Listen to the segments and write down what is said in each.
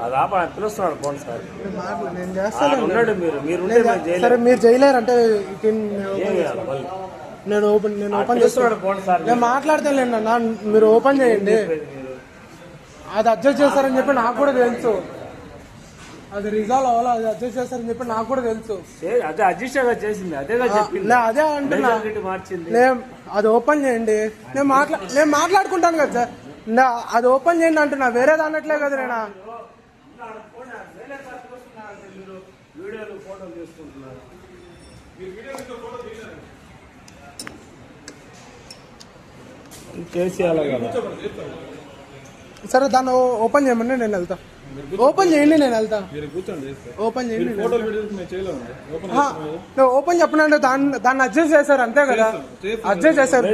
అది ఆపా పిలుస్తున్నాడు పోండి సార్. నేను చేస్తాను. సరే మీరు చేయలేరంటే నేను ఓపెన్ చేస్తున్నాడు పోండి సార్. నేను మాట్లాడతానులేండి అన్న, మీరు ఓపెన్ చేయండి. అది అడ్జస్ట్ చేస్తారని చెప్పి నాకు కూడా తెలుసు, అది రిజాల్వ్ అవ్వాలి, అది అడ్జస్ట్ చేస్తారని చెప్పి నాకు కూడా తెలుసు. అదే అడ్జస్ట్ చేసింది, అదేగా చెప్పింది, అదే అంటున్నా. అది ఓపెన్ చేయండి, నేను మాట్లాడుకుంటాను కదా సార్. అది ఓపెన్ చేయండి అంటున్నా, వేరేది అన్నట్లే కదా. నేను సరే దాన్ని ఓపెన్ చేయమని నేను వెళ్తా. ఓపెన్ చేయండి, నేను వెళ్తా. ఓపెన్ చేయండి, ఓపెన్ చెప్పండి. దాన్ని అడ్జస్ట్ చేశారు అంతే కదా, అడ్జస్ట్ చేశారు.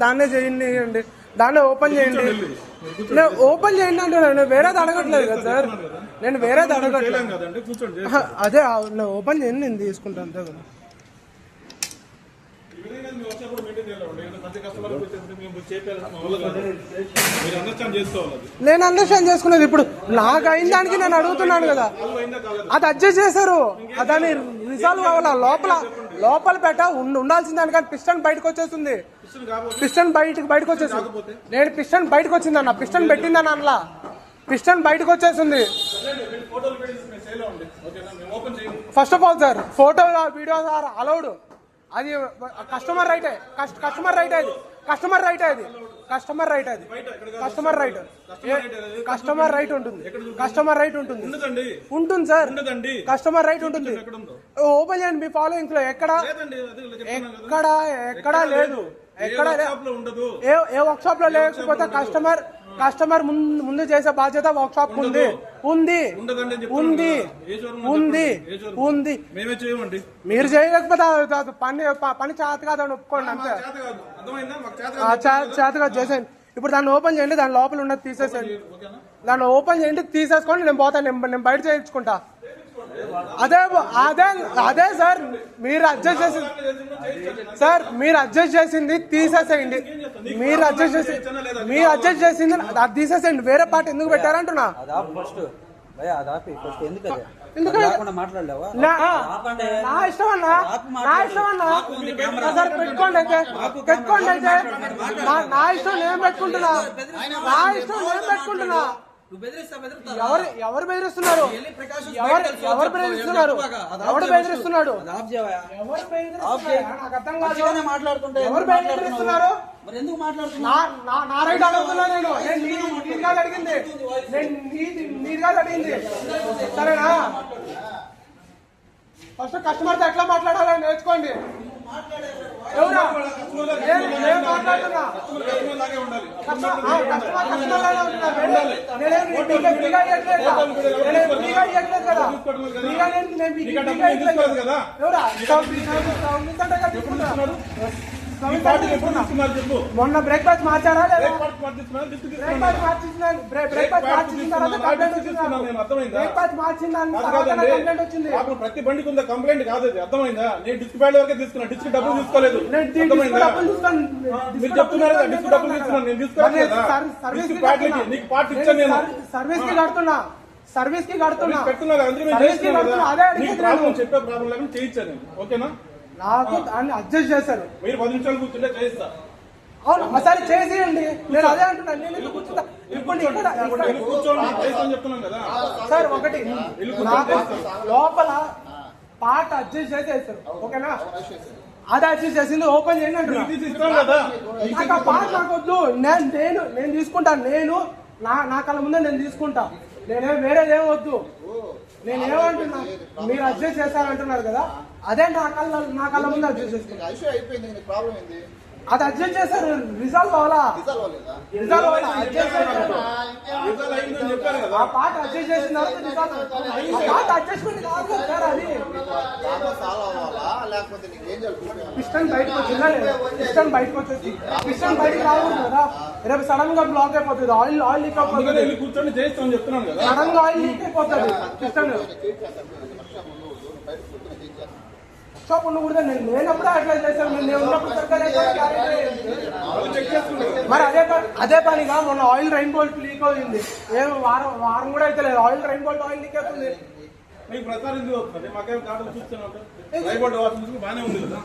దాన్నే చేయండి అండి, దాన్నే ఓపెన్ చేయండి. నేను ఓపెన్ చేయండి అంటే నేను వేరేది అడగట్లేదు కదా సార్, నేను వేరేది అడగట్లేదు. అదే ఓపెన్ చేయండి, నేను తీసుకుంటాను అంతే కదా. నేను అండర్స్టాండ్ చేసుకునేది ఇప్పుడు నాకు అయిన దానికి నేను అడుగుతున్నాను కదా. అది అడ్జస్ట్ చేశారు, దాన్ని రిజాల్వ్ అవ్వాలా. లోపల పెట్ట ఉండాల్సిన దానికంటే పిస్టన్ బయటకు వచ్చేస్తుంది. పిస్టన్ బయటకు వచ్చేసింది. నేను పిస్టన్ బయటకు వచ్చిందన్న, పిస్టన్ పెట్టిందని అనలా, పిస్టన్ బయటకు వచ్చేసింది. First of all sir, photo videos are allowed. అది కస్టమర్ రైట్, కస్టమర్ రైట్ అది, కస్టమర్ రైట్ అది, కస్టమర్ రైట్ అది, కస్టమర్ రైట్, కస్టమర్ రైట్ ఉంటుంది, కస్టమర్ రైట్ ఉంటుంది, ఉంటుంది సార్, కస్టమర్ రైట్ ఉంటుంది. ఓపెన్ చేయండి మీ ఫాలోయింగ్స్ లో. ఎక్కడా లేదు, ఎక్కడ ఏ వర్క్ షాప్ లో లేకపోతే కస్టమర్ ముందు చేసే బాధ్యత వర్క్ షాప్ ఉంది. మీరు చేయలేకపోతే పని చేత కాదని ఒప్పుకోండి అంతే. చేత కాదు చేసేయండి. ఇప్పుడు దాన్ని ఓపెన్ చేయండి, దాని లోపల ఉన్నది తీసేసేయండి. దాన్ని ఓపెన్ చేయండి, తీసేసుకోండి, నేను పోతాను, నేను బయట చేయించుకుంటా. అదే సార్, మీరు అడ్జస్ట్ చేసింది సార్, మీరు అడ్జస్ట్ చేసింది తీసేసేయండి. మీరు అడ్జస్ట్ చేసింది అది తీసేసేయండి. వేరే పార్ట్ ఎందుకు పెట్టారంటున్నా. నా ఇష్టం అన్నా, సార్ పెట్టుకోండి అయితే, నా ఇష్టం నేను పెట్టుకుంటున్నా, ఎవరు బెదిరిస్తున్నారు, ఎవరు బెదిరిస్తున్నారు, ఎవరు బెదిరిస్తున్నాడు, ఎవరు బెదిరిస్తున్నారు. నా రైట్ అడుగుతున్నా, నేను అడిగింది, నీరుగా అడిగింది. సరేనా, ఫస్ట్ కస్టమర్ తో ఎట్లా మాట్లాడాలని నేర్చుకోండి. మొన్న బ్రేక్ఫాస్ట్ మార్చారా లేదా? ప్రతి బండికి ఉందా కంప్లైంట్ కాదు, అర్థమైందా? నేను డిస్క్ ప్యాడ్ వరకే తీసుకున్నా, డిస్క్ డబ్బులు తీసుకోలేదు. మీరు చెప్తున్నారు డిస్క్ డబ్బులు తీసుకున్నాను, నేను తీసుకోలేదు. నీకు పార్ట్ ఇచ్చాను, నేను సర్వీస్ కి కడుతున్నా, పెడుతున్నా. చెప్పే ప్రాబ్లం లేకుండా చేయించాను నేను, ఓకేనా? నాకు దాన్ని అడ్జస్ట్ చేశారు. మీరు 10 నిమిషాలు కూర్చుంటే చేయిస్తా. అవును, ఒకసారి చేసేయండి. నేను అదే అంటున్నాను, నేను కూర్చుంటా. సార్ ఒకటి, లోపల పార్ట్ అడ్జస్ట్ చేసేస్తారు, ఓకేనా? అది అడ్జస్ట్ చేసింది ఓపెన్ చేయండి అంటున్నా. నాకు ఆ పార్ట్ నాకు వద్దు, నేను తీసుకుంటాను. నా కళ్ళ ముందే నేను తీసుకుంటా, నేనేం వేరేదేం వద్దు. నేనేమంటున్నా, మీరు అడ్జస్ట్ చేస్తారంటున్నారు కదా, అదే నా కళ్ళ ముందు అడ్జస్ట్ చేస్తారు. అది అడ్జస్ట్ చేశారు, రిజాల్వ్ అవ్వాలా, ఆ పార్ట్ అడ్జస్ట్ చేసిన అడ్జస్ట్మెంట్ కాదు సార్. అది పిస్టన్ బయటకు వచ్చిందా లేదా? పిస్టన్ బయటకు వచ్చేసి పిస్టన్ బయటకు రాకూడదు కదా, రేపు సడన్ గా బ్లాక్ అయిపోతుంది, ఆయిల్ లీక్ అయిపోతుంది, సడన్ గా ఆయిల్ లీక్ అయిపోతుంది పిస్టన్. షాప్ ఉండకూడదు. నేను లేనప్పుడు అట్లా చేశారు, నేను ఉన్నప్పుడు సరిగ్గా వాళ్ళు చెక్ చేసుకుంటారు. మరి అదే పనిగా మొన్న ఆయిల్ రైన్ బోల్ట్ లీక్ అయింది. ఏం వారం కూడా అయితే లేదు, oil drain bolt oil leak అవుతుంది. మీకు ప్రచారం ఎందుకు అవుతుంది? మాకేం కాదు చూస్తున్నాం, రైబోర్డ్ వాసన బాగానే ఉంది కదా.